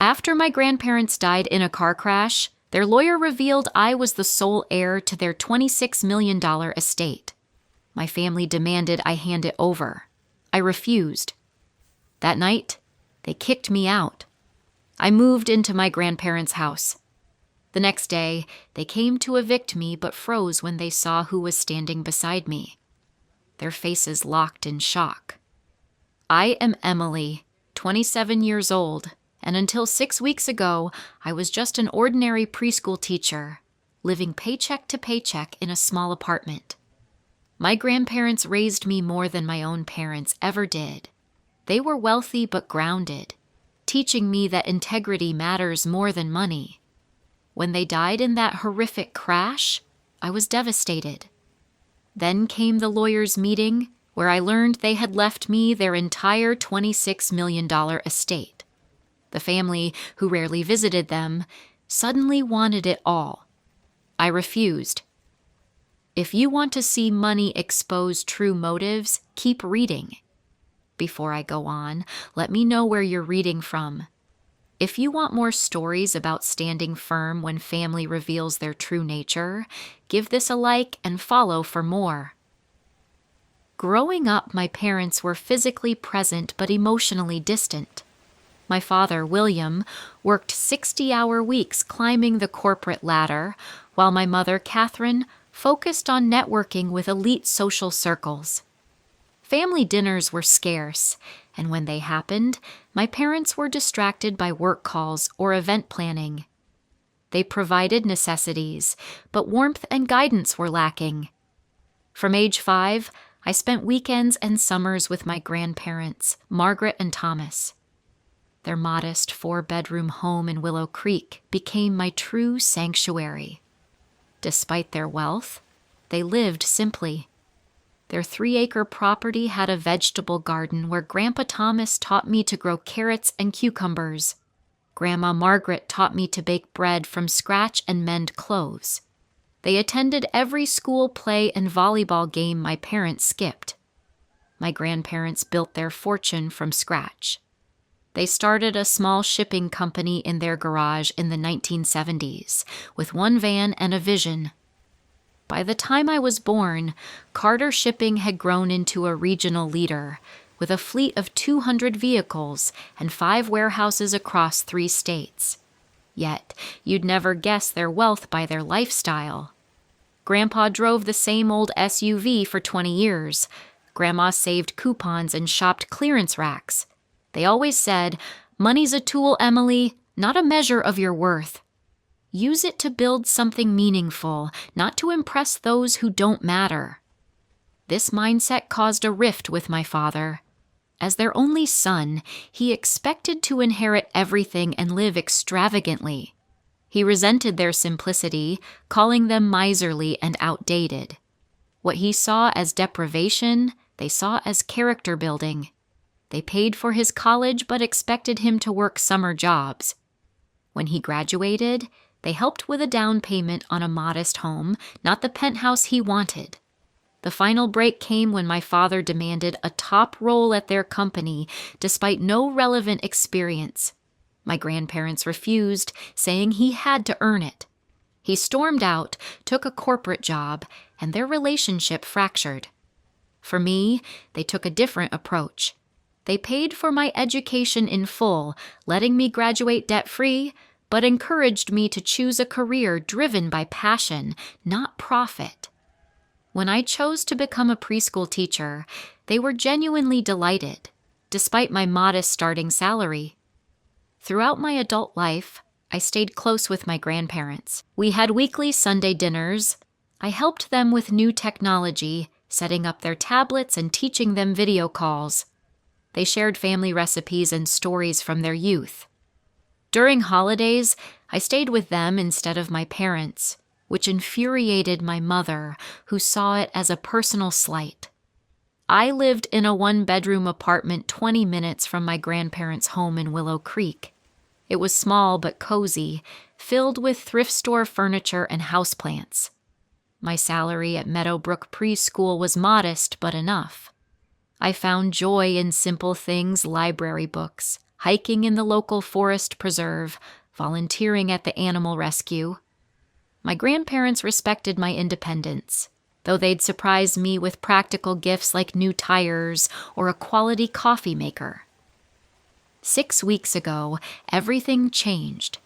After my grandparents died in a car crash, their lawyer revealed I was the sole heir to their $26 million estate. My family demanded I hand it over. I refused. That night, they kicked me out. I moved into my grandparents' house. The next day, they came to evict me but froze when they saw who was standing beside me. Their faces locked in shock. I am Emily, 27 years old, and until 6 weeks ago, I was just an ordinary preschool teacher, living paycheck to paycheck in a small apartment. My grandparents raised me more than my own parents ever did. They were wealthy but grounded, teaching me that integrity matters more than money. When they died in that horrific crash, I was devastated. Then came the lawyers' meeting, where I learned they had left me their entire $26 million estate. The family, who rarely visited them, suddenly wanted it all. I refused. If you want to see money expose true motives, keep reading. Before I go on, let me know where you're reading from. If you want more stories about standing firm when family reveals their true nature, give this a like and follow for more. Growing up, my parents were physically present but emotionally distant. My father, William, worked 60-hour weeks climbing the corporate ladder, while my mother, Catherine, focused on networking with elite social circles. Family dinners were scarce, and when they happened, my parents were distracted by work calls or event planning. They provided necessities, but warmth and guidance were lacking. From age 5, I spent weekends and summers with my grandparents, Margaret and Thomas. Their modest 4-bedroom home in Willow Creek became my true sanctuary. Despite their wealth, they lived simply. Their 3-acre property had a vegetable garden where Grandpa Thomas taught me to grow carrots and cucumbers. Grandma Margaret taught me to bake bread from scratch and mend clothes. They attended every school play and volleyball game my parents skipped. My grandparents built their fortune from scratch. They started a small shipping company in their garage in the 1970s, with one van and a vision. By the time I was born, Carter Shipping had grown into a regional leader, with a fleet of 200 vehicles and 5 warehouses across 3 states. Yet, you'd never guess their wealth by their lifestyle. Grandpa drove the same old SUV for 20 years. Grandma saved coupons and shopped clearance racks. They always said, "Money's a tool, Emily, not a measure of your worth. Use it to build something meaningful, not to impress those who don't matter." This mindset caused a rift with my father. As their only son, he expected to inherit everything and live extravagantly. He resented their simplicity, calling them miserly and outdated. What he saw as deprivation, they saw as character building. They paid for his college but expected him to work summer jobs. When he graduated, they helped with a down payment on a modest home, not the penthouse he wanted. The final break came when my father demanded a top role at their company despite no relevant experience. My grandparents refused, saying he had to earn it. He stormed out, took a corporate job, and their relationship fractured. For me, they took a different approach. They paid for my education in full, letting me graduate debt-free, but encouraged me to choose a career driven by passion, not profit. When I chose to become a preschool teacher, they were genuinely delighted, despite my modest starting salary. Throughout my adult life, I stayed close with my grandparents. We had weekly Sunday dinners. I helped them with new technology, setting up their tablets and teaching them video calls. They shared family recipes and stories from their youth. During holidays, I stayed with them instead of my parents, which infuriated my mother, who saw it as a personal slight. I lived in a 1-bedroom apartment 20 minutes from my grandparents' home in Willow Creek. It was small but cozy, filled with thrift store furniture and houseplants. My salary at Meadowbrook Preschool was modest but enough. I found joy in simple things, library books, hiking in the local forest preserve, volunteering at the animal rescue. My grandparents respected my independence, though they'd surprise me with practical gifts like new tires or a quality coffee maker. 6 weeks ago, everything changed.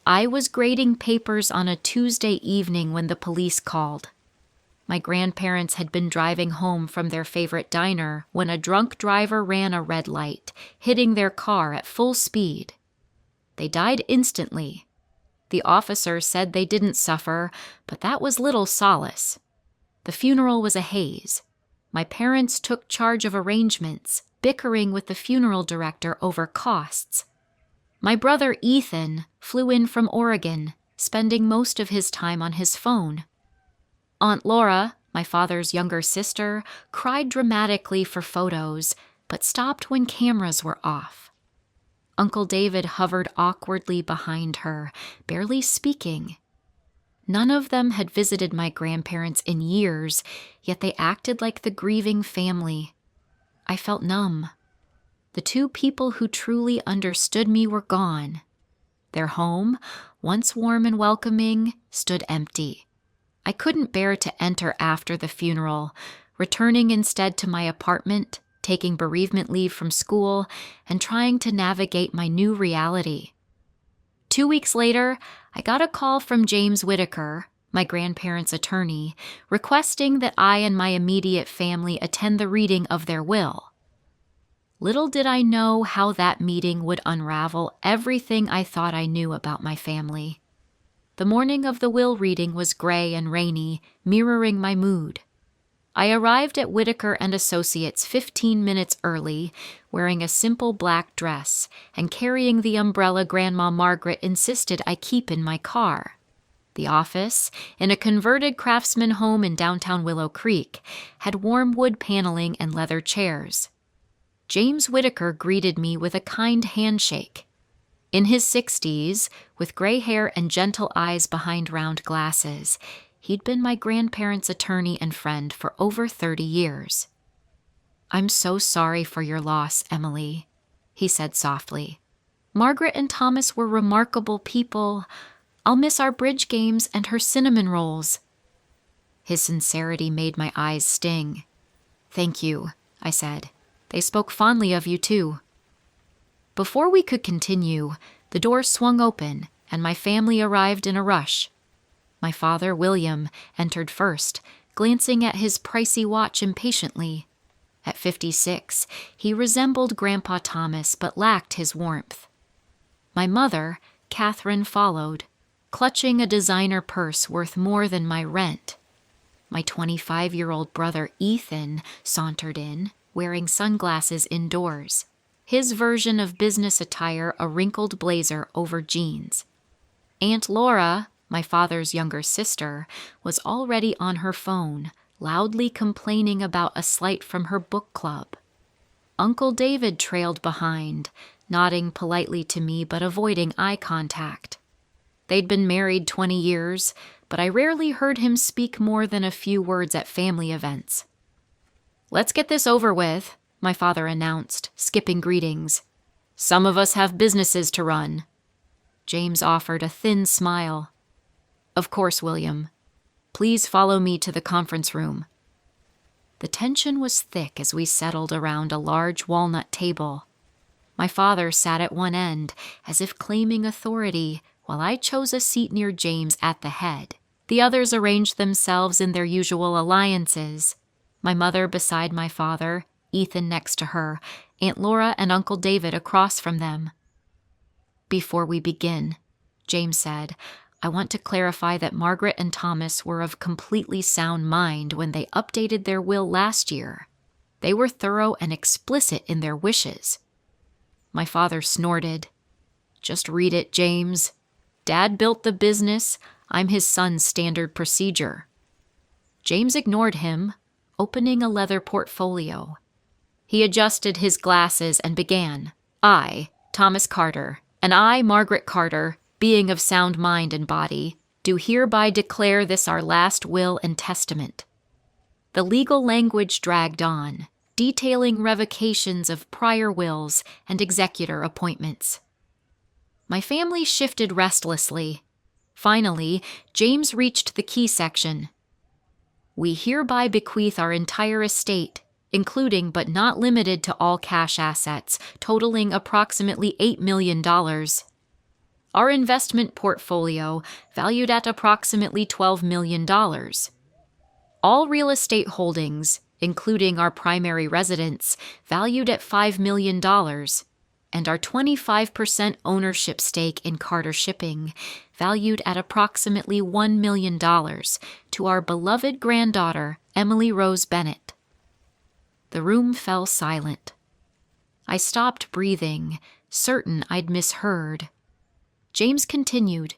I was grading papers on a Tuesday evening when the police called. My grandparents had been driving home from their favorite diner when a drunk driver ran a red light, hitting their car at full speed. They died instantly. The officer said they didn't suffer, but that was little solace. The funeral was a haze. My parents took charge of arrangements, bickering with the funeral director over costs. My brother Ethan flew in from Oregon, spending most of his time on his phone. Aunt Laura, my father's younger sister, cried dramatically for photos, but stopped when cameras were off. Uncle David hovered awkwardly behind her, barely speaking. None of them had visited my grandparents in years, yet they acted like the grieving family. I felt numb. The two people who truly understood me were gone. Their home, once warm and welcoming, stood empty. I couldn't bear to enter after the funeral, returning instead to my apartment, taking bereavement leave from school, and trying to navigate my new reality. 2 weeks later, I got a call from James Whitaker, my grandparents' attorney, requesting that I and my immediate family attend the reading of their will. Little did I know how that meeting would unravel everything I thought I knew about my family. The morning of the will reading was gray and rainy, mirroring my mood. I arrived at Whitaker and Associates 15 minutes early, wearing a simple black dress and carrying the umbrella Grandma Margaret insisted I keep in my car. The office, in a converted craftsman home in downtown Willow Creek, had warm wood paneling and leather chairs. James Whitaker greeted me with a kind handshake. In his 60s, with gray hair and gentle eyes behind round glasses, he'd been my grandparents' attorney and friend for over 30 years. "I'm so sorry for your loss, Emily," he said softly. "Margaret and Thomas were remarkable people. I'll miss our bridge games and her cinnamon rolls." His sincerity made my eyes sting. "Thank you," I said. "They spoke fondly of you, too." Before we could continue, the door swung open and my family arrived in a rush. My father, William, entered first, glancing at his pricey watch impatiently. At 56, he resembled Grandpa Thomas but lacked his warmth. My mother, Catherine, followed, clutching a designer purse worth more than my rent. My 25-year-old brother Ethan sauntered in, wearing sunglasses indoors. His version of business attire a wrinkled blazer over jeans. Aunt Laura, my father's younger sister, was already on her phone, loudly complaining about a slight from her book club. Uncle David trailed behind, nodding politely to me but avoiding eye contact. They'd been married 20 years, but I rarely heard him speak more than a few words at family events. "Let's get this over with," my father announced, skipping greetings. "Some of us have businesses to run." James offered a thin smile. "Of course, William. Please follow me to the conference room." The tension was thick as we settled around a large walnut table. My father sat at one end, as if claiming authority, while I chose a seat near James at the head. The others arranged themselves in their usual alliances. My mother beside my father, Ethan next to her, Aunt Laura and Uncle David across from them. "Before we begin," James said, "I want to clarify that Margaret and Thomas were of completely sound mind when they updated their will last year. They were thorough and explicit in their wishes." My father snorted. "Just read it, James. Dad built the business. I'm his son's standard procedure." James ignored him, opening a leather portfolio. He adjusted his glasses and began. "I, Thomas Carter, and I, Margaret Carter, being of sound mind and body, do hereby declare this our last will and testament." The legal language dragged on. detailing revocations of prior wills and executor appointments. My family shifted restlessly. Finally, James reached the key section. We hereby bequeath our entire estate, including but not limited to all cash assets, totaling approximately $8 million. Our investment portfolio, valued at approximately $12 million. All real estate holdings, including our primary residence, valued at $5 million, and our 25% ownership stake in Carter Shipping, valued at approximately $1 million, to our beloved granddaughter, Emily Rose Bennett. The room fell silent. I stopped breathing, certain I'd misheard. James continued,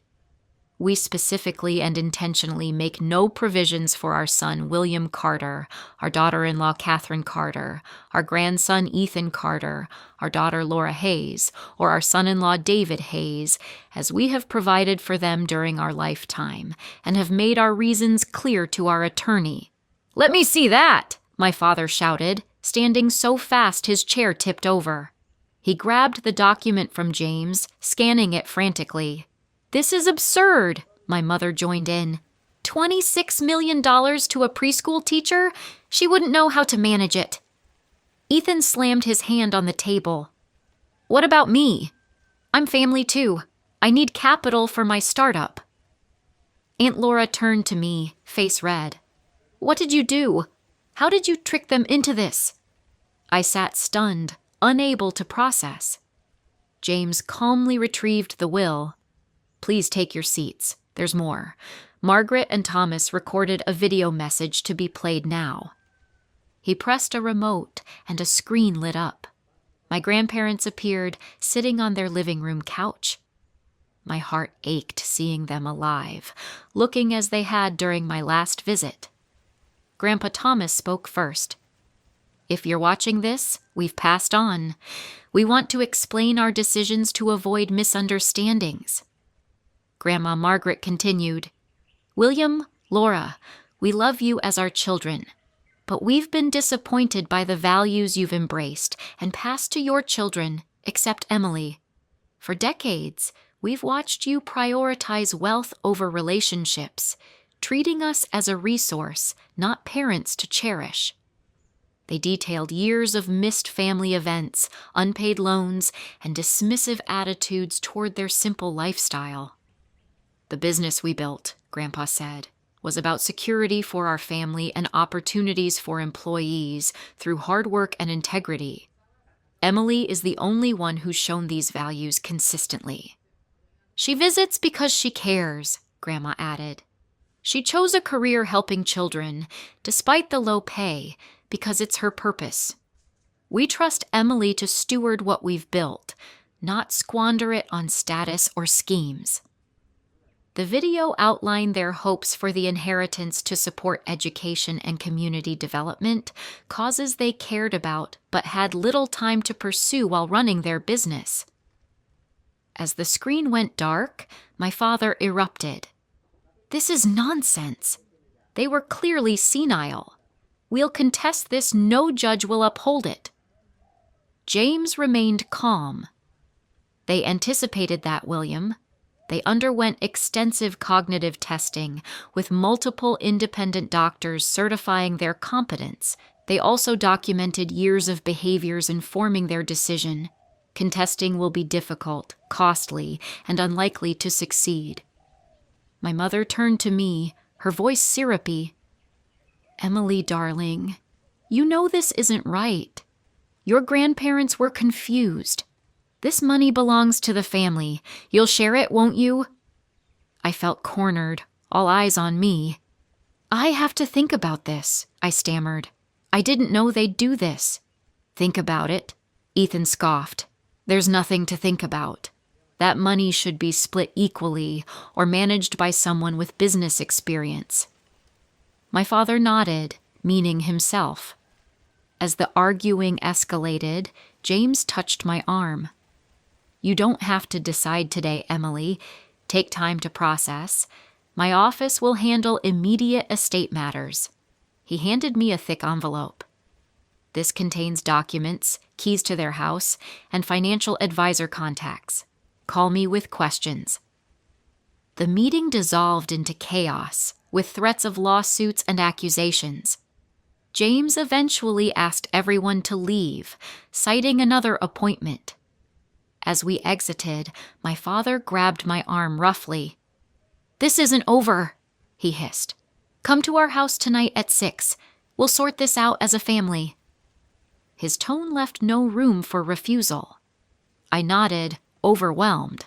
We specifically and intentionally make no provisions for our son William Carter, our daughter-in-law Catherine Carter, our grandson Ethan Carter, our daughter Laura Hayes, or our son-in-law David Hayes, as we have provided for them during our lifetime, and have made our reasons clear to our attorney. Let me see that, my father shouted, standing so fast his chair tipped over. He grabbed the document from James, scanning it frantically. This is absurd, my mother joined in. $26 million to a preschool teacher? She wouldn't know how to manage it. Ethan slammed his hand on the table. What about me? I'm family too. I need capital for my startup. Aunt Laura turned to me, face red. What did you do? How did you trick them into this? I sat stunned, unable to process. James calmly retrieved the will. Please take your seats. There's more. Margaret and Thomas recorded a video message to be played now. He pressed a remote, and a screen lit up. My grandparents appeared, sitting on their living room couch. My heart ached seeing them alive, looking as they had during my last visit. Grandpa Thomas spoke first. If you're watching this, we've passed on. We want to explain our decisions to avoid misunderstandings. Grandma Margaret continued, William, Laura, we love you as our children, but we've been disappointed by the values you've embraced and passed to your children, except Emily. For decades, we've watched you prioritize wealth over relationships, treating us as a resource, not parents to cherish. They detailed years of missed family events, unpaid loans, and dismissive attitudes toward their simple lifestyle. The business we built, Grandpa said, was about security for our family and opportunities for employees through hard work and integrity. Emily is the only one who's shown these values consistently. She visits because she cares, Grandma added. She chose a career helping children, despite the low pay, because it's her purpose. We trust Emily to steward what we've built, not squander it on status or schemes. The video outlined their hopes for the inheritance to support education and community development, causes they cared about but had little time to pursue while running their business. As the screen went dark, my father erupted. This is nonsense. They were clearly senile. We'll contest this, no judge will uphold it. James remained calm. They anticipated that, William. They underwent extensive cognitive testing, with multiple independent doctors certifying their competence. They also documented years of behaviors informing their decision. Contesting will be difficult, costly, and unlikely to succeed. My mother turned to me, her voice syrupy. Emily, darling, you know this isn't right. Your grandparents were confused. This money belongs to the family. You'll share it, won't you? I felt cornered, all eyes on me. I have to think about this, I stammered. I didn't know they'd do this. Think about it, Ethan scoffed. There's nothing to think about. That money should be split equally or managed by someone with business experience. My father nodded, meaning himself. As the arguing escalated, James touched my arm. You don't have to decide today, Emily. Take time to process. My office will handle immediate estate matters. He handed me a thick envelope. This contains documents, keys to their house, and financial advisor contacts. Call me with questions." The meeting dissolved into chaos, with threats of lawsuits and accusations. James eventually asked everyone to leave, citing another appointment. As we exited, my father grabbed my arm roughly. "This isn't over," he hissed. "Come to our house tonight at 6. We'll sort this out as a family." His tone left no room for refusal. I nodded, overwhelmed.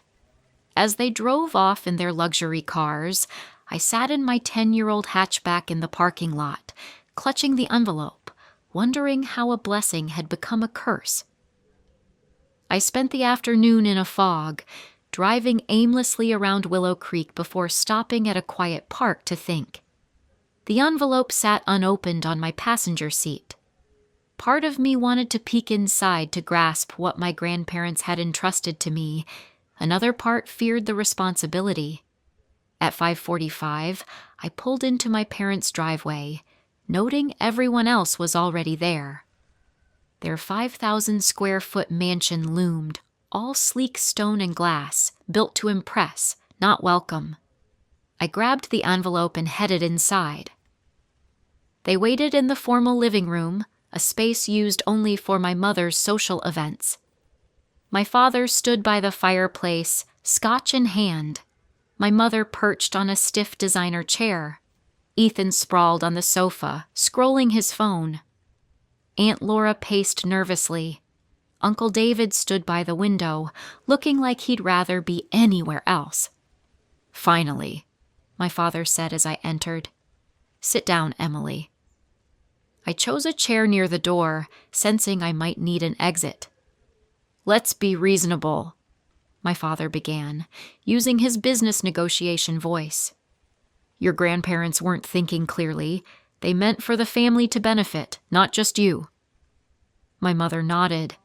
As they drove off in their luxury cars, I sat in my 10-year-old hatchback in the parking lot, clutching the envelope, wondering how a blessing had become a curse. I spent the afternoon in a fog, driving aimlessly around Willow Creek before stopping at a quiet park to think. The envelope sat unopened on my passenger seat. Part of me wanted to peek inside to grasp what my grandparents had entrusted to me. Another part feared the responsibility. At 5:45, I pulled into my parents' driveway, noting everyone else was already there. Their 5,000-square-foot mansion loomed, all sleek stone and glass, built to impress, not welcome. I grabbed the envelope and headed inside. They waited in the formal living room, a space used only for my mother's social events. My father stood by the fireplace, scotch in hand. My mother perched on a stiff designer chair. Ethan sprawled on the sofa, scrolling his phone. Aunt Laura paced nervously. Uncle David stood by the window, looking like he'd rather be anywhere else. "Finally," my father said as I entered. "Sit down, Emily." I chose a chair near the door, sensing I might need an exit. "Let's be reasonable," my father began, using his business negotiation voice. "Your grandparents weren't thinking clearly. They meant for the family to benefit, not just you." My mother nodded.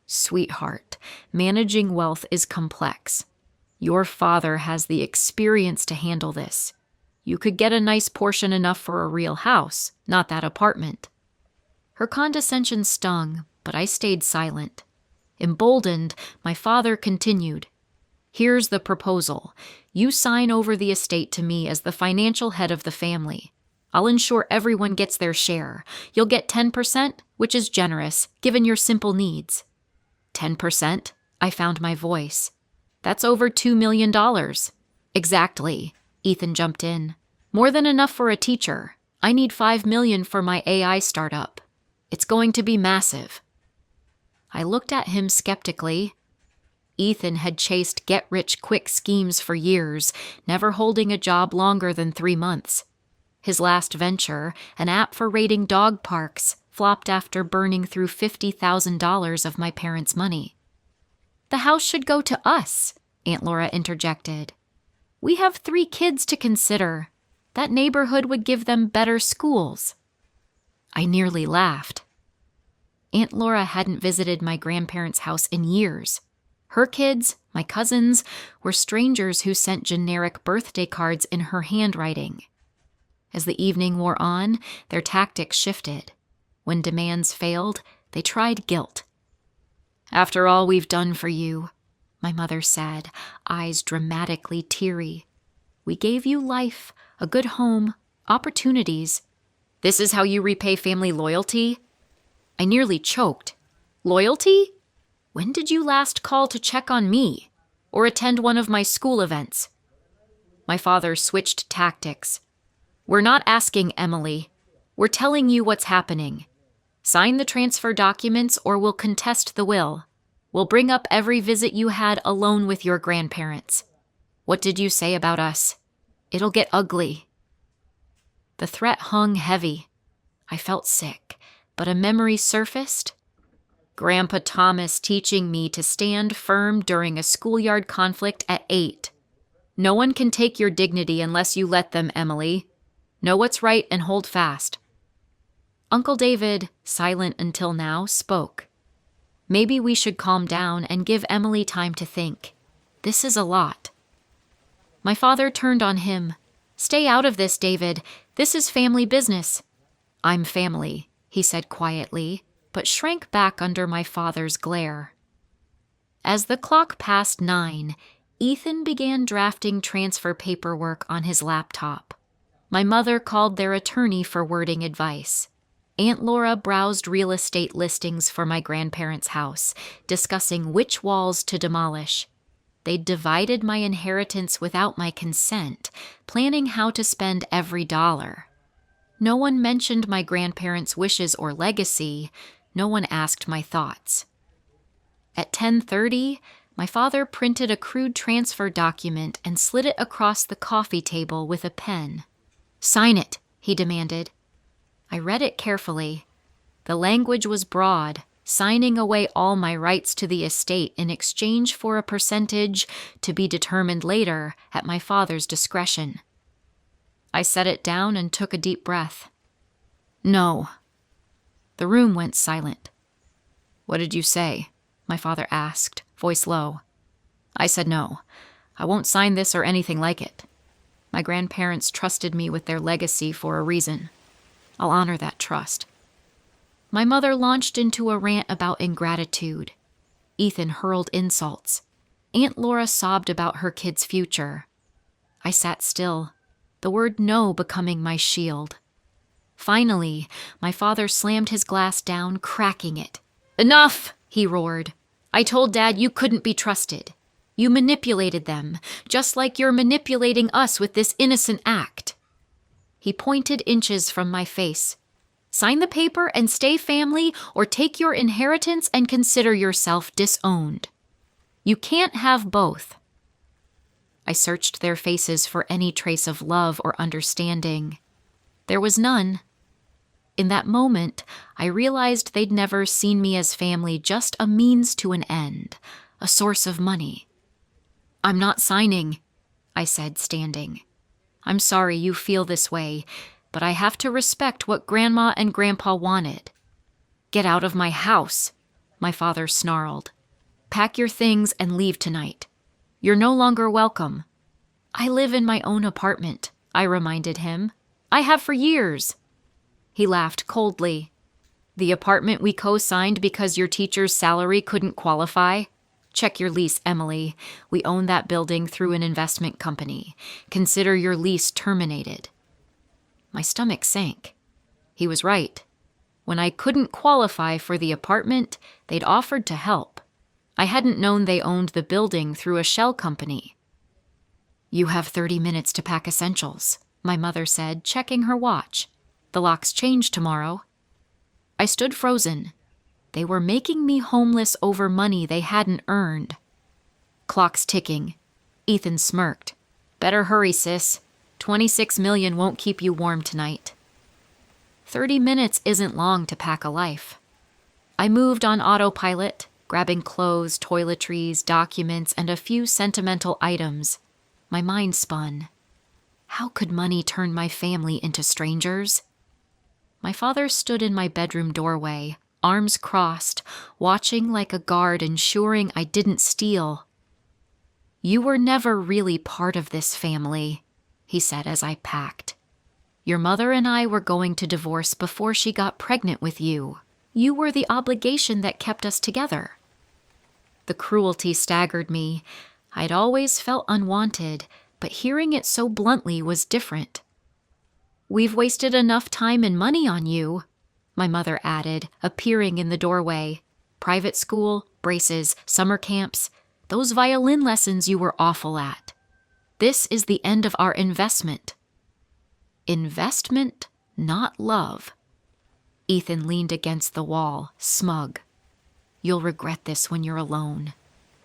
"Sweetheart, managing wealth is complex. Your father has the experience to handle this. You could get a nice portion enough for a real house, not that apartment." Her condescension stung, but I stayed silent. Emboldened, my father continued. "Here's the proposal. You sign over the estate to me as the financial head of the family. I'll ensure everyone gets their share. You'll get 10%, which is generous, given your simple needs." 10%? I found my voice. "That's over $2 million. "Exactly," Ethan jumped in. "More than enough for a teacher. I need $5 million for my AI startup. It's going to be massive." I looked at him skeptically. Ethan had chased get-rich-quick schemes for years, never holding a job longer than 3 months. His last venture, an app for rating dog parks, flopped after burning through $50,000 of my parents' money. "The house should go to us," Aunt Laura interjected. "We have 3 kids to consider. That neighborhood would give them better schools." I nearly laughed. Aunt Laura hadn't visited my grandparents' house in years. Her kids, my cousins, were strangers who sent generic birthday cards in her handwriting. As the evening wore on, their tactics shifted. When demands failed, they tried guilt. "After all we've done for you," my mother said, eyes dramatically teary. "We gave you life, a good home, opportunities. This is how you repay family loyalty?" I nearly choked. "Loyalty? When did you last call to check on me? Or attend one of my school events?" My father switched tactics. "We're not asking, Emily. We're telling you what's happening. Sign the transfer documents or we'll contest the will. We'll bring up every visit you had alone with your grandparents. What did you say about us? It'll get ugly." The threat hung heavy. I felt sick, but a memory surfaced. Grandpa Thomas teaching me to stand firm during a schoolyard conflict at 8. "No one can take your dignity unless you let them, Emily. Know what's right and hold fast." Uncle David, silent until now, spoke. "Maybe we should calm down and give Emily time to think. This is a lot." My father turned on him. "Stay out of this, David. This is family business." "I'm family," he said quietly. but shrank back under my father's glare. As the clock passed 9, Ethan began drafting transfer paperwork on his laptop. My mother called their attorney for wording advice. Aunt Laura browsed real estate listings for my grandparents' house, discussing which walls to demolish. They'd divided my inheritance without my consent, planning how to spend every dollar. No one mentioned my grandparents' wishes or legacy. No one asked my thoughts. At 10:30, my father printed a crude transfer document and slid it across the coffee table with a pen. "Sign it," he demanded. I read it carefully. The language was broad, signing away all my rights to the estate in exchange for a percentage to be determined later at my father's discretion. I set it down and took a deep breath. "No." The room went silent. "What did you say?" my father asked, voice low. I said no. I won't sign this or anything like it. My grandparents trusted me with their legacy for a reason. I'll honor that trust. My mother launched into a rant about ingratitude. Ethan hurled insults. Aunt Laura sobbed about her kid's future. I sat still, the word no becoming my shield. Finally, my father slammed his glass down, cracking it. "Enough!" he roared. "I told Dad you couldn't be trusted. You manipulated them, just like you're manipulating us with this innocent act." He pointed inches from my face. "Sign the paper and stay family, or take your inheritance and consider yourself disowned. You can't have both." I searched their faces for any trace of love or understanding. There was none. In that moment, I realized they'd never seen me as family, just a means to an end, a source of money. "I'm not signing," I said, standing. "I'm sorry you feel this way, but I have to respect what Grandma and Grandpa wanted." "Get out of my house," my father snarled. "Pack your things and leave tonight. You're no longer welcome." "I live in my own apartment," I reminded him. "I have for years." He laughed coldly. "The apartment we co-signed because your teacher's salary couldn't qualify? Check your lease, Emily. We own that building through an investment company. Consider your lease terminated." My stomach sank. He was right. When I couldn't qualify for the apartment, they'd offered to help. I hadn't known they owned the building through a shell company. "You have 30 minutes to pack essentials," my mother said, checking her watch. "The locks change tomorrow." I stood frozen. They were making me homeless over money they hadn't earned. "Clock's ticking." Ethan smirked. "Better hurry, sis. 26 million won't keep you warm tonight." 30 minutes isn't long to pack a life. I moved on autopilot, grabbing clothes, toiletries, documents, and a few sentimental items. My mind spun. How could money turn my family into strangers? My father stood in my bedroom doorway, arms crossed, watching like a guard, ensuring I didn't steal. "You were never really part of this family," he said as I packed. "Your mother and I were going to divorce before she got pregnant with you. You were the obligation that kept us together." The cruelty staggered me. I'd always felt unwanted, but hearing it so bluntly was different. "We've wasted enough time and money on you," my mother added, appearing in the doorway. "Private school, braces, summer camps, those violin lessons you were awful at. This is the end of our investment." Investment, not love. Ethan leaned against the wall, smug. "You'll regret this when you're alone.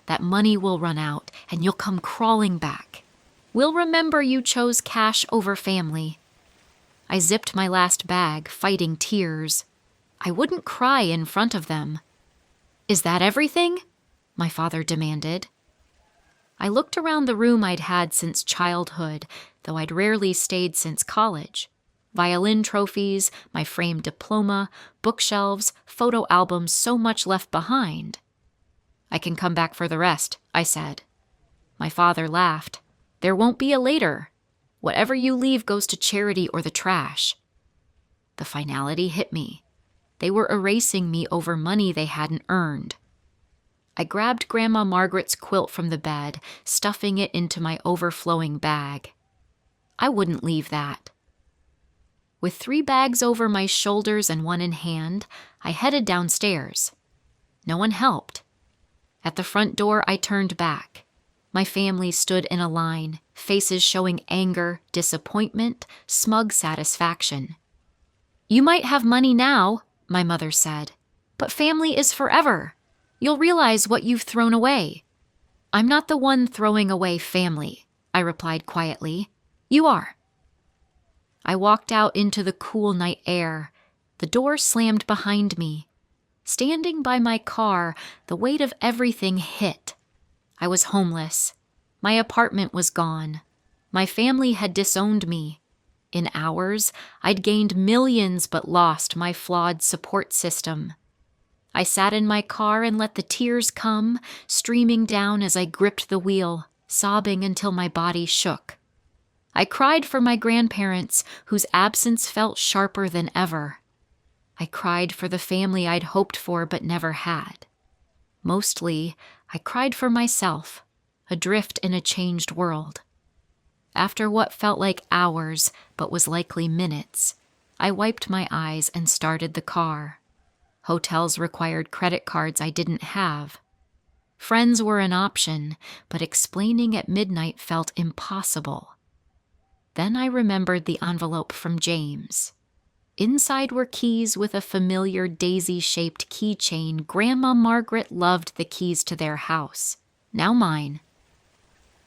That money will run out, and you'll come crawling back. We'll remember you chose cash over family." I zipped my last bag, fighting tears. I wouldn't cry in front of them. "Is that everything?" my father demanded. I looked around the room I'd had since childhood, though I'd rarely stayed since college. Violin trophies, my framed diploma, bookshelves, photo albums, so much left behind. "I can come back for the rest," I said. My father laughed. "There won't be a later. Whatever you leave goes to charity or the trash." The finality hit me. They were erasing me over money they hadn't earned. I grabbed Grandma Margaret's quilt from the bed, stuffing it into my overflowing bag. I wouldn't leave that. With 3 bags over my shoulders and 1 in hand, I headed downstairs. No one helped. At the front door, I turned back. My family stood in a line, faces showing anger, disappointment, smug satisfaction. "You might have money now," my mother said, "but family is forever. You'll realize what you've thrown away." "I'm not the one throwing away family," I replied quietly. "You are." I walked out into the cool night air. The door slammed behind me. Standing by my car, the weight of everything hit. I was homeless. My apartment was gone. My family had disowned me. In hours, I'd gained millions but lost my flawed support system. I sat in my car and let the tears come, streaming down as I gripped the wheel, sobbing until my body shook. I cried for my grandparents, whose absence felt sharper than ever. I cried for the family I'd hoped for but never had. Mostly, I cried for myself, adrift in a changed world. After what felt like hours, but was likely minutes, I wiped my eyes and started the car. Hotels required credit cards I didn't have. Friends were an option, but explaining at midnight felt impossible. Then I remembered the envelope from James. Inside were keys with a familiar daisy-shaped keychain. Grandma Margaret loved the keys to their house. Now mine.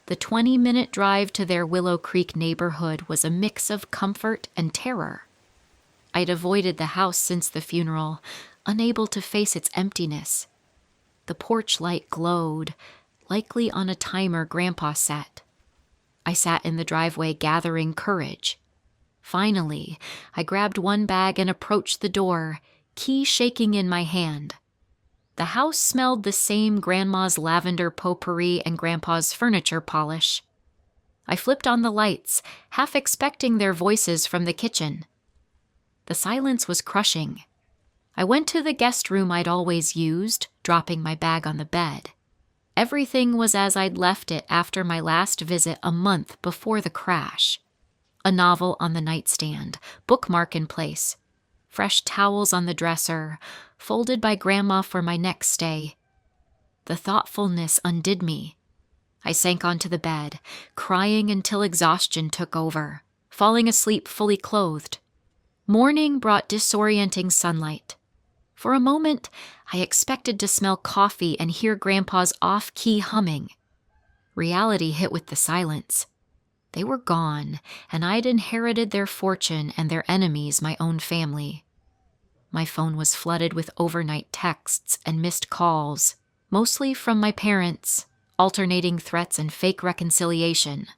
The 20-minute drive to their Willow Creek neighborhood was a mix of comfort and terror. I'd avoided the house since the funeral, unable to face its emptiness. The porch light glowed, likely on a timer Grandpa set. I sat in the driveway gathering courage. Finally, I grabbed 1 bag and approached the door, key shaking in my hand. The house smelled the same Grandma's lavender potpourri and Grandpa's furniture polish. I flipped on the lights, half expecting their voices from the kitchen. The silence was crushing. I went to the guest room I'd always used, dropping my bag on the bed. Everything was as I'd left it after my last visit a month before the crash. A novel on the nightstand, bookmark in place, fresh towels on the dresser, folded by Grandma for my next stay. The thoughtfulness undid me. I sank onto the bed, crying until exhaustion took over, falling asleep fully clothed. Morning brought disorienting sunlight. For a moment, I expected to smell coffee and hear Grandpa's off-key humming. Reality hit with the silence. They were gone, and I'd inherited their fortune and their enemies, my own family. My phone was flooded with overnight texts and missed calls, mostly from my parents, alternating threats and fake reconciliation.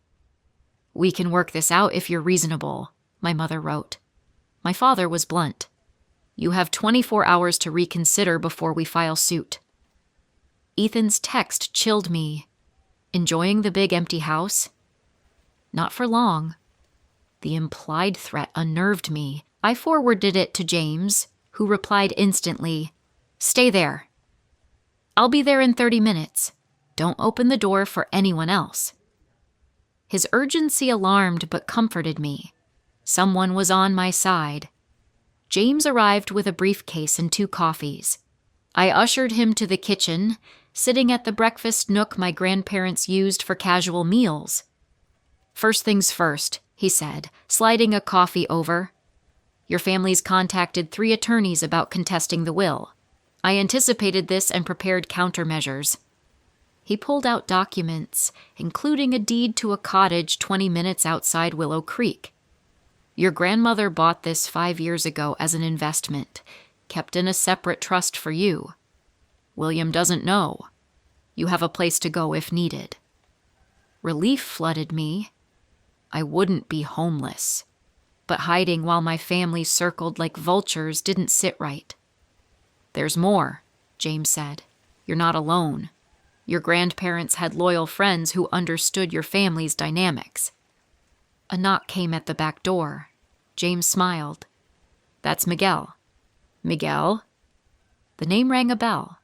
"We can work this out if you're reasonable," my mother wrote. My father was blunt. "You have 24 hours to reconsider before we file suit." Ethan's text chilled me. "Enjoying the big empty house?" Not for long. The implied threat unnerved me. I forwarded it to James, who replied instantly, "Stay there." "I'll be there in 30 minutes. Don't open the door for anyone else." His urgency alarmed but comforted me. Someone was on my side. James arrived with a briefcase and 2 coffees. I ushered him to the kitchen, sitting at the breakfast nook my grandparents used for casual meals. "First things first," he said, sliding a coffee over. "Your family's contacted 3 attorneys about contesting the will. I anticipated this and prepared countermeasures." He pulled out documents, including a deed to a cottage 20 minutes outside Willow Creek. "Your grandmother bought this 5 years ago as an investment, kept in a separate trust for you. William doesn't know. You have a place to go if needed." Relief flooded me. I wouldn't be homeless, but hiding while my family circled like vultures didn't sit right. "There's more," James said. "You're not alone. Your grandparents had loyal friends who understood your family's dynamics." A knock came at the back door. James smiled. "That's Miguel." Miguel? The name rang a bell.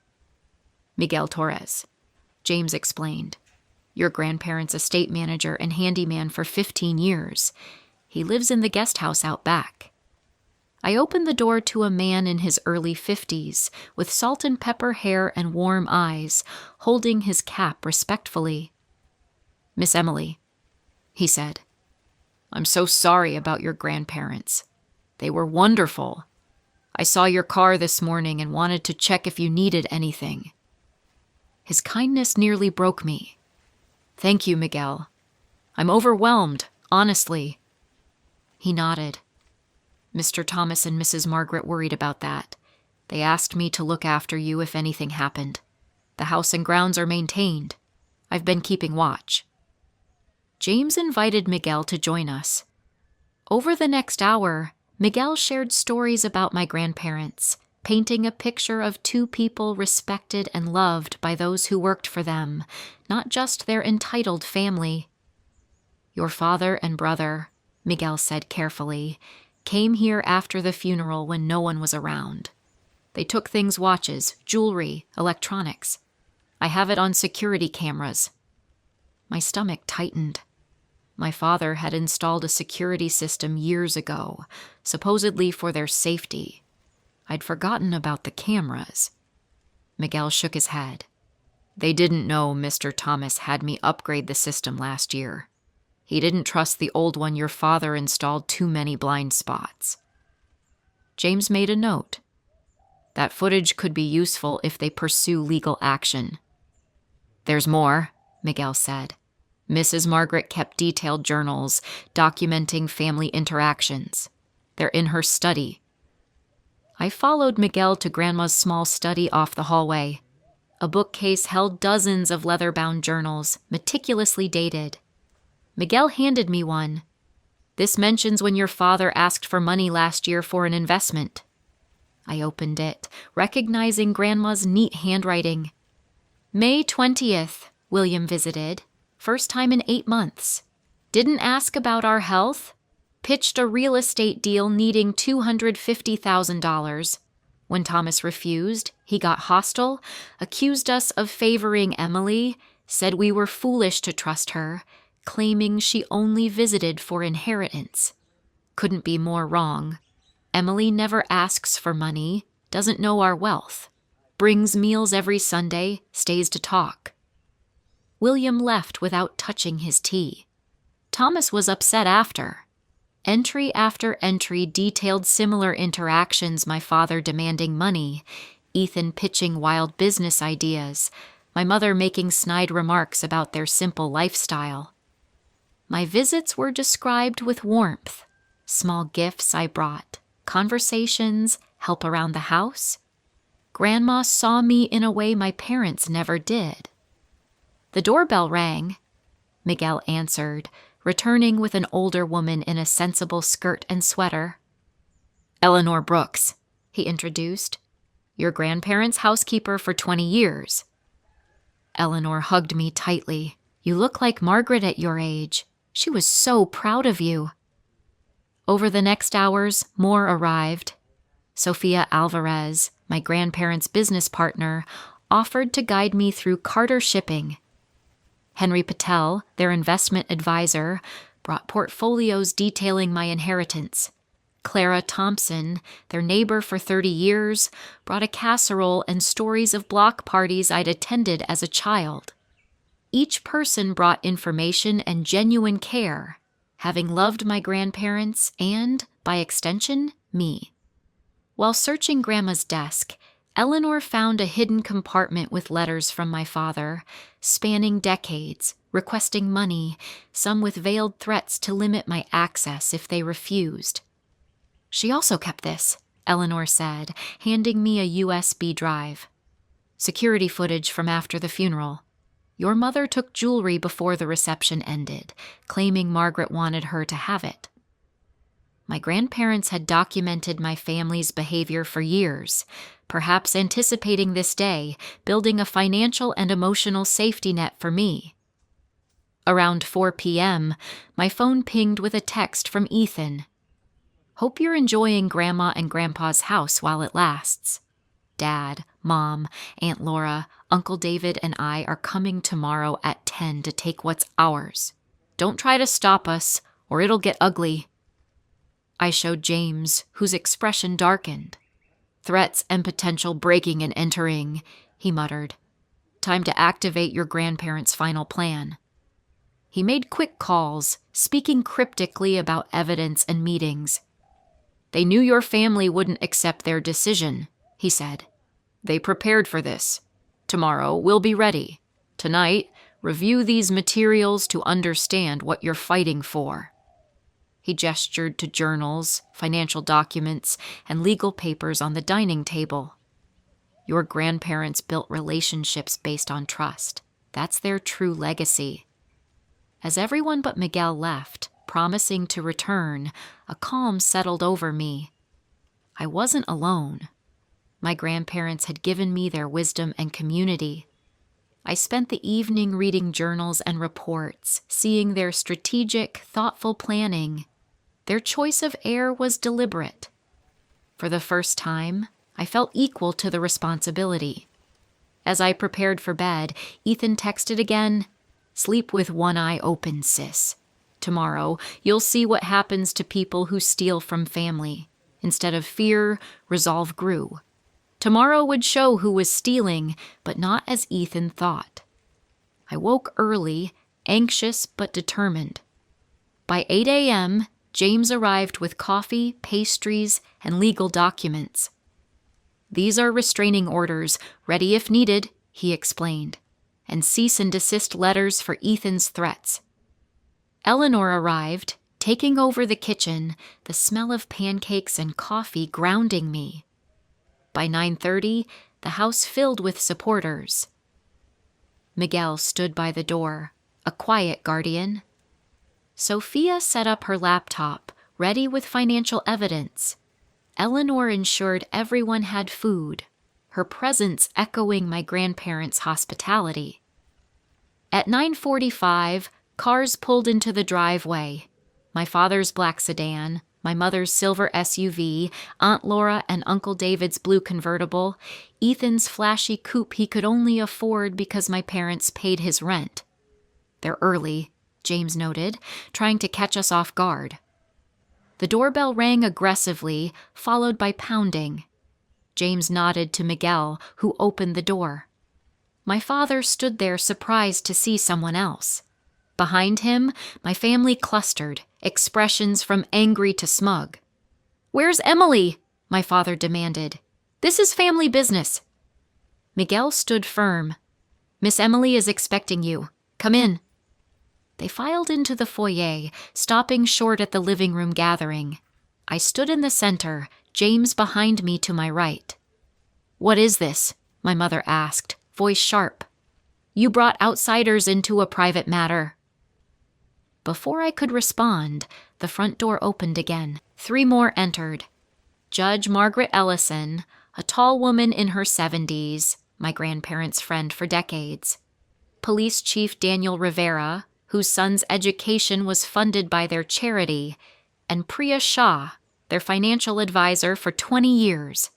Miguel Torres. James explained. Your grandparents' estate manager and handyman for 15 years. He lives in the guest house out back. I opened the door to a man in his early 50s, with salt and pepper hair and warm eyes, holding his cap respectfully. Miss Emily, he said. I'm so sorry about your grandparents. They were wonderful. I saw your car this morning and wanted to check if you needed anything. His kindness nearly broke me. Thank you, Miguel. I'm overwhelmed, honestly. He nodded. Mr. Thomas and Mrs. Margaret worried about that. They asked me to look after you if anything happened. The house and grounds are maintained. I've been keeping watch. James invited Miguel to join us. Over the next hour, Miguel shared stories about my grandparents, painting a picture of two people respected and loved by those who worked for them, not just their entitled family. Your father and brother, Miguel said carefully, came here after the funeral when no one was around. They took things: watches, jewelry, electronics. I have it on security cameras. My stomach tightened. My father had installed a security system years ago, supposedly for their safety. I'd forgotten about the cameras. Miguel shook his head. They didn't know Mr. Thomas had me upgrade the system last year. He didn't trust the old one your father installed too many blind spots. James made a note. That footage could be useful if they pursue legal action. There's more, Miguel said. Mrs. Margaret kept detailed journals documenting family interactions. They're in her study. I followed Miguel to Grandma's small study off the hallway. A bookcase held dozens of leather-bound journals, meticulously dated. Miguel handed me one. This mentions when your father asked for money last year for an investment. I opened it, recognizing Grandma's neat handwriting. May 20th, William visited. First time in 8 months. Didn't ask about our health. Pitched a real estate deal needing $250,000. When Thomas refused, he got hostile, accused us of favoring Emily, said we were foolish to trust her, claiming she only visited for inheritance. Couldn't be more wrong. Emily never asks for money, doesn't know our wealth. Brings meals every Sunday, stays to talk. William left without touching his tea. Thomas was upset after. Entry after entry detailed similar interactions, my father demanding money, Ethan pitching wild business ideas, my mother making snide remarks about their simple lifestyle. My visits were described with warmth. Small gifts I brought, conversations, help around the house. Grandma saw me in a way my parents never did. The doorbell rang. Miguel answered, returning with an older woman in a sensible skirt and sweater. Eleanor Brooks, he introduced. Your grandparents' housekeeper for 20 years. Eleanor hugged me tightly. You look like Margaret at your age. She was so proud of you. Over the next hours, more arrived. Sophia Alvarez, my grandparents' business partner, offered to guide me through Carter shipping. Henry Patel, their investment advisor, brought portfolios detailing my inheritance. Clara Thompson, their neighbor for 30 years, brought a casserole and stories of block parties I'd attended as a child. Each person brought information and genuine care, having loved my grandparents and, by extension, me. While searching Grandma's desk, Eleanor found a hidden compartment with letters from my father, spanning decades, requesting money, some with veiled threats to limit my access if they refused. She also kept this, Eleanor said, handing me a USB drive. Security footage from after the funeral. Your mother took jewelry before the reception ended, claiming Margaret wanted her to have it. My grandparents had documented my family's behavior for years, perhaps anticipating this day, building a financial and emotional safety net for me. Around 4 p.m., my phone pinged with a text from Ethan. Hope you're enjoying Grandma and Grandpa's house while it lasts. Dad, Mom, Aunt Laura, Uncle David, and I are coming tomorrow at 10 to take what's ours. Don't try to stop us, or it'll get ugly." I showed James, whose expression darkened. "Threats and potential breaking and entering," he muttered. "Time to activate your grandparents' final plan." He made quick calls, speaking cryptically about evidence and meetings. "They knew your family wouldn't accept their decision," he said. "They prepared for this. Tomorrow, we'll be ready. Tonight, review these materials to understand what you're fighting for." He gestured to journals, financial documents, and legal papers on the dining table. "Your grandparents built relationships based on trust. That's their true legacy." As everyone but Miguel left, promising to return, a calm settled over me. I wasn't alone. My grandparents had given me their wisdom and community. I spent the evening reading journals and reports, seeing their strategic, thoughtful planning. Their choice of heir was deliberate. For the first time, I felt equal to the responsibility. As I prepared for bed, Ethan texted again, "Sleep with one eye open, sis. Tomorrow, you'll see what happens to people who steal from family. Instead of fear, resolve grew. Tomorrow would show who was stealing, but not as Ethan thought." I woke early, anxious but determined. By 8 a.m., James arrived with coffee, pastries, and legal documents. "These are restraining orders, ready if needed," he explained, "and cease and desist letters for Ethan's threats." Eleanor arrived, taking over the kitchen, the smell of pancakes and coffee grounding me. By 9:30, the house filled with supporters. Miguel stood by the door, a quiet guardian. Sophia set up her laptop, ready with financial evidence. Eleanor ensured everyone had food, her presence echoing my grandparents' hospitality. At 9:45, cars pulled into the driveway. My father's black sedan, my mother's silver SUV, Aunt Laura and Uncle David's blue convertible, Ethan's flashy coupe he could only afford because my parents paid his rent. "They're early," James noted, trying to catch us off guard. The doorbell rang aggressively, followed by pounding. James nodded to Miguel, who opened the door. My father stood there surprised to see someone else. Behind him, my family clustered, expressions from angry to smug. "Where's Emily?" my father demanded. "This is family business." Miguel stood firm. "Miss Emily is expecting you. Come in." They filed into the foyer, stopping short at the living room gathering. I stood in the center, James behind me to my right. "What is this?" my mother asked, voice sharp. "You brought outsiders into a private matter." Before I could respond, the front door opened again. 3 more entered. Judge Margaret Ellison, a tall woman in her 70s, my grandparents' friend for decades. Police Chief Daniel Rivera, whose son's education was funded by their charity, and Priya Shah, their financial advisor for 20 years.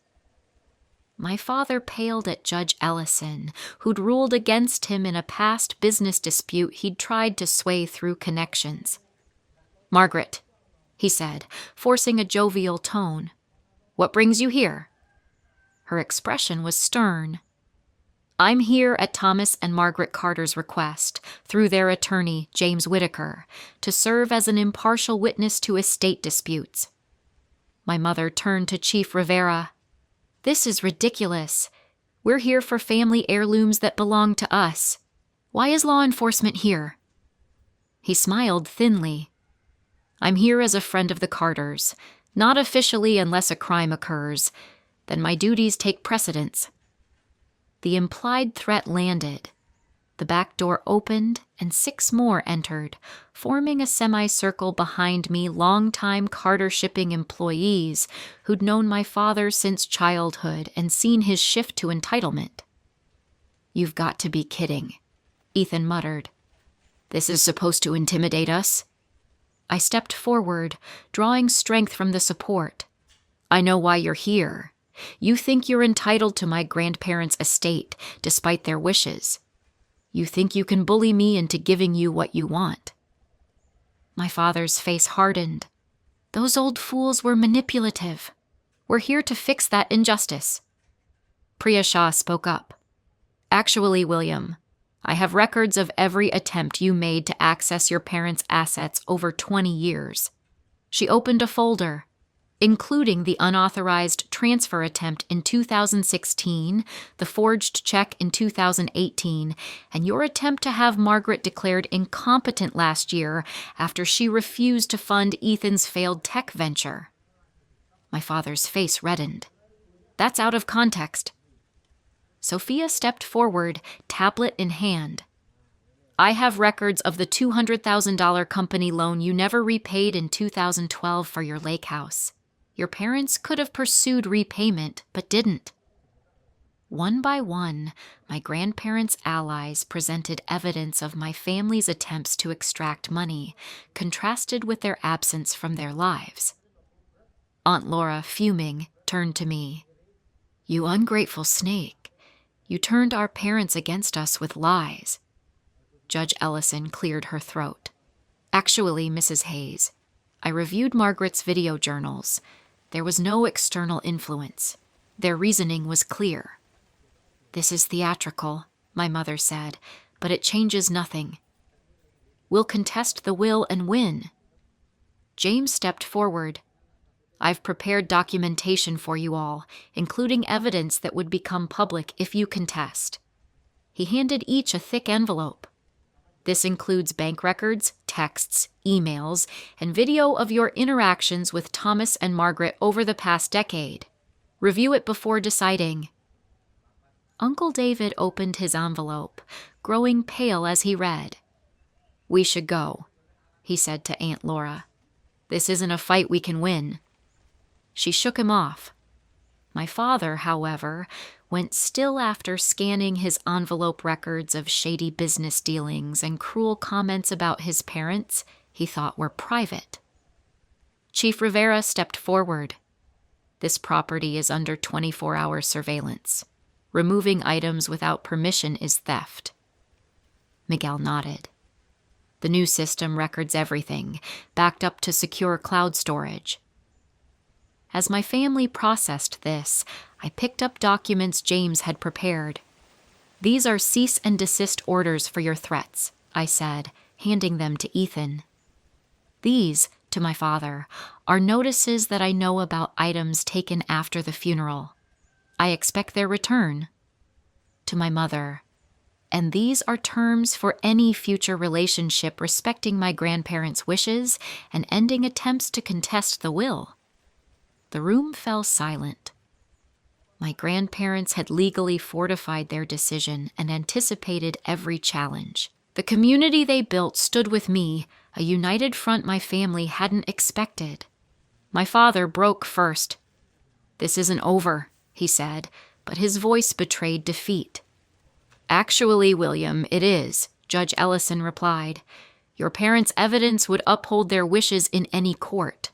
My father paled at Judge Ellison, who'd ruled against him in a past business dispute he'd tried to sway through connections. "Margaret," he said, forcing a jovial tone, "what brings you here?" Her expression was stern. "I'm here at Thomas and Margaret Carter's request, through their attorney, James Whitaker, to serve as an impartial witness to estate disputes." My mother turned to Chief Rivera. "This is ridiculous. We're here for family heirlooms that belong to us. Why is law enforcement here?" He smiled thinly. "I'm here as a friend of the Carters, not officially unless a crime occurs. Then my duties take precedence." The implied threat landed. The back door opened and 6 more entered, forming a semicircle behind me, longtime Carter shipping employees who'd known my father since childhood and seen his shift to entitlement. "You've got to be kidding," Ethan muttered. "This is supposed to intimidate us?" I stepped forward, drawing strength from the support. I know why you're here. You think you're entitled to my grandparents' estate, despite their wishes. You think you can bully me into giving you what you want. My father's face hardened. Those old fools were manipulative. We're here to fix that injustice. Priya Shah spoke up. Actually, William, I have records of every attempt you made to access your parents' assets over 20 years. She opened a folder, including the unauthorized transfer attempt in 2016, the forged check in 2018, and your attempt to have Margaret declared incompetent last year after she refused to fund Ethan's failed tech venture. My father's face reddened. That's out of context. Sophia stepped forward, tablet in hand. I have records of the $200,000 company loan you never repaid in 2012 for your lake house. Your parents could have pursued repayment, but didn't. One by one, my grandparents' allies presented evidence of my family's attempts to extract money, contrasted with their absence from their lives. Aunt Laura, fuming, turned to me. You ungrateful snake. You turned our parents against us with lies. Judge Ellison cleared her throat. Actually, Mrs. Hayes, I reviewed Margaret's video journals. There was no external influence. Their reasoning was clear. This is theatrical, my mother said, but it changes nothing. We'll contest the will and win. James stepped forward. I've prepared documentation for you all, including evidence that would become public if you contest. He handed each a thick envelope. This includes bank records, texts, emails, and video of your interactions with Thomas and Margaret over the past decade. Review it before deciding. Uncle David opened his envelope, growing pale as he read. We should go, he said to Aunt Laura. This isn't a fight we can win. She shook him off. My father, however, went still after scanning his envelope records of shady business dealings and cruel comments about his parents he thought were private. Chief Rivera stepped forward. This property is under 24-hour surveillance. Removing items without permission is theft. Miguel nodded. The new system records everything, backed up to secure cloud storage. As my family processed this, I picked up documents James had prepared. These are cease and desist orders for your threats, I said, handing them to Ethan. These, to my father, are notices that I know about items taken after the funeral. I expect their return. To my mother, and these are terms for any future relationship respecting my grandparents' wishes and ending attempts to contest the will. The room fell silent. My grandparents had legally fortified their decision and anticipated every challenge. The community they built stood with me, a united front my family hadn't expected. My father broke first. This isn't over, he said, but his voice betrayed defeat. Actually, William, it is, Judge Ellison replied. Your parents' evidence would uphold their wishes in any court.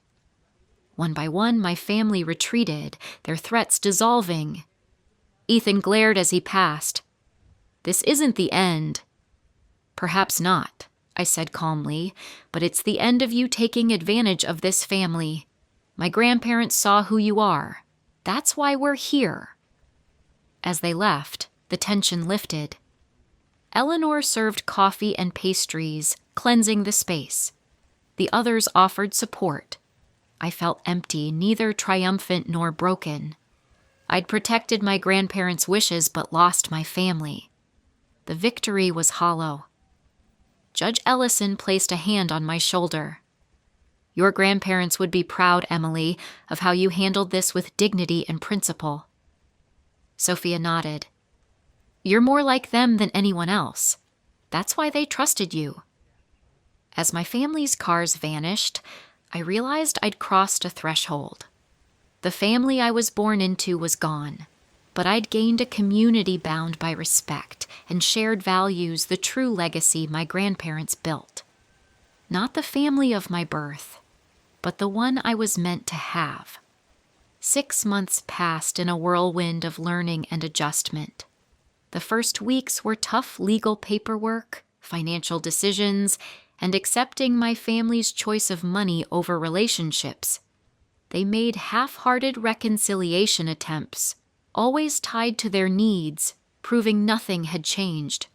One by one, my family retreated, their threats dissolving. Ethan glared as he passed. This isn't the end. Perhaps not, I said calmly, but it's the end of you taking advantage of this family. My grandparents saw who you are. That's why we're here. As they left, the tension lifted. Eleanor served coffee and pastries, cleansing the space. The others offered support. I felt empty, neither triumphant nor broken. I'd protected my grandparents' wishes but lost my family. The victory was hollow. Judge Ellison placed a hand on my shoulder. Your grandparents would be proud, Emily, of how you handled this with dignity and principle. Sophia nodded. You're more like them than anyone else. That's why they trusted you. As my family's cars vanished, I realized I'd crossed a threshold. The family I was born into was gone, but I'd gained a community bound by respect and shared values, the true legacy my grandparents built. Not the family of my birth, but the one I was meant to have. 6 months passed in a whirlwind of learning and adjustment. The first weeks were tough legal paperwork, financial decisions, and accepting my family's choice of money over relationships. They made half-hearted reconciliation attempts, always tied to their needs, proving nothing had changed.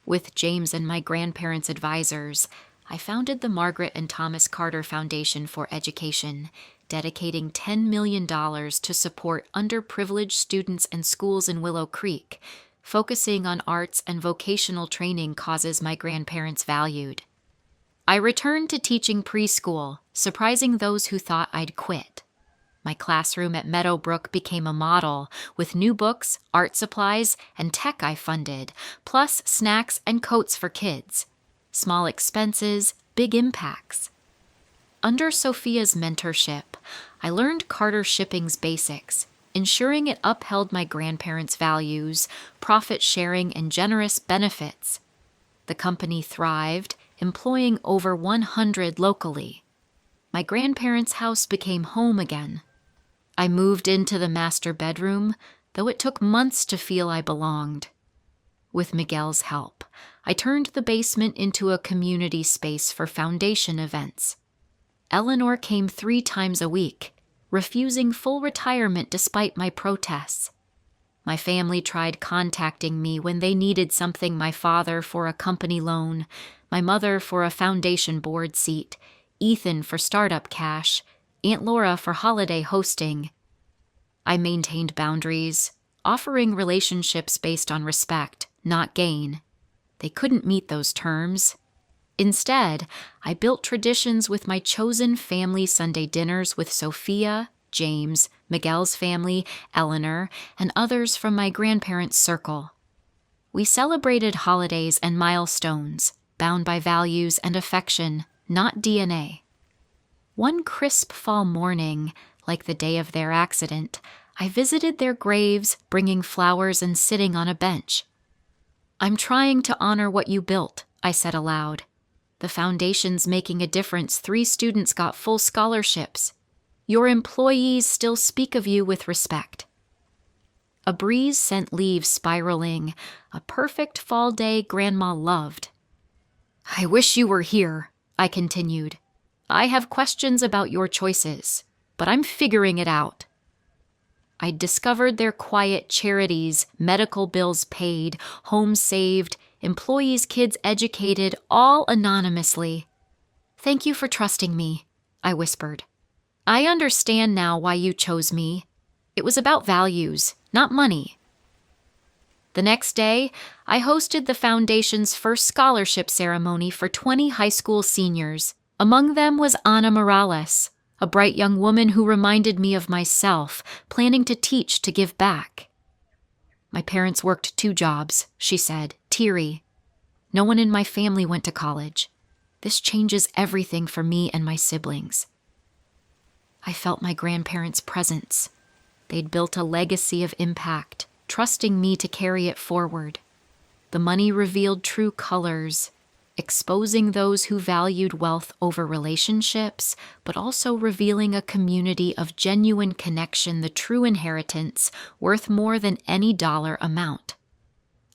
With James and my grandparents' advisors, I founded the Margaret and Thomas Carter Foundation for Education, dedicating $10 million to support underprivileged students and schools in Willow Creek, focusing on arts and vocational training causes my grandparents valued. I returned to teaching preschool, surprising those who thought I'd quit. My classroom at Meadowbrook became a model, with new books, art supplies, and tech I funded, plus snacks and coats for kids. Small expenses, big impacts. Under Sophia's mentorship, I learned Carter Shipping's basics, ensuring it upheld my grandparents' values, profit sharing, and generous benefits. The company thrived, employing over 100 locally. My grandparents' house became home again. I moved into the master bedroom, though it took months to feel I belonged. With Miguel's help, I turned the basement into a community space for foundation events. Eleanor came 3 times a week, refusing full retirement despite my protests. My family tried contacting me when they needed something: my father for a company loan, my mother for a foundation board seat, Ethan for startup cash, Aunt Laura for holiday hosting. I maintained boundaries, offering relationships based on respect, not gain. They couldn't meet those terms. Instead, I built traditions with my chosen family: Sunday dinners with Sophia, James, Miguel's family, Eleanor, and others from my grandparents' circle. We celebrated holidays and milestones, bound by values and affection, not DNA. One crisp fall morning, like the day of their accident, I visited their graves, bringing flowers and sitting on a bench. "I'm trying to honor what you built," I said aloud. "The foundation's making a difference. 3 students got full scholarships. Your employees still speak of you with respect." A breeze sent leaves spiraling, a perfect fall day Grandma loved. "I wish you were here," I continued. "I have questions about your choices, but I'm figuring it out." I discovered their quiet charities, medical bills paid, homes saved, employees' kids educated, all anonymously. "Thank you for trusting me," I whispered. "I understand now why you chose me. It was about values, not money." The next day, I hosted the foundation's first scholarship ceremony for 20 high school seniors. Among them was Ana Morales, a bright young woman who reminded me of myself, planning to teach to give back. "My parents worked 2 jobs, she said, teary. "No one in my family went to college. This changes everything for me and my siblings." I felt my grandparents' presence. They'd built a legacy of impact, trusting me to carry it forward. The money revealed true colors, exposing those who valued wealth over relationships, but also revealing a community of genuine connection, the true inheritance, worth more than any dollar amount.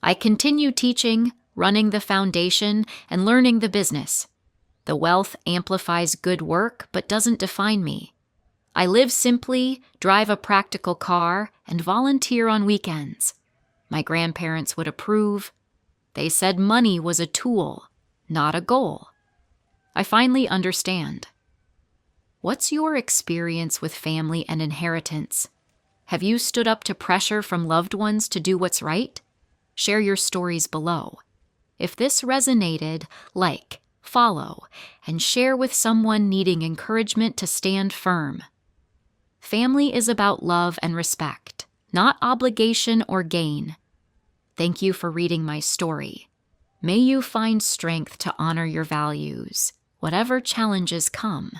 I continue teaching, running the foundation, and learning the business. The wealth amplifies good work, but doesn't define me. I live simply, drive a practical car, and volunteer on weekends. My grandparents would approve. They said money was a tool, not a goal. I finally understand. What's your experience with family and inheritance? Have you stood up to pressure from loved ones to do what's right? Share your stories below. If this resonated, like, follow, and share with someone needing encouragement to stand firm. Family is about love and respect, not obligation or gain. Thank you for reading my story. May you find strength to honor your values, whatever challenges come.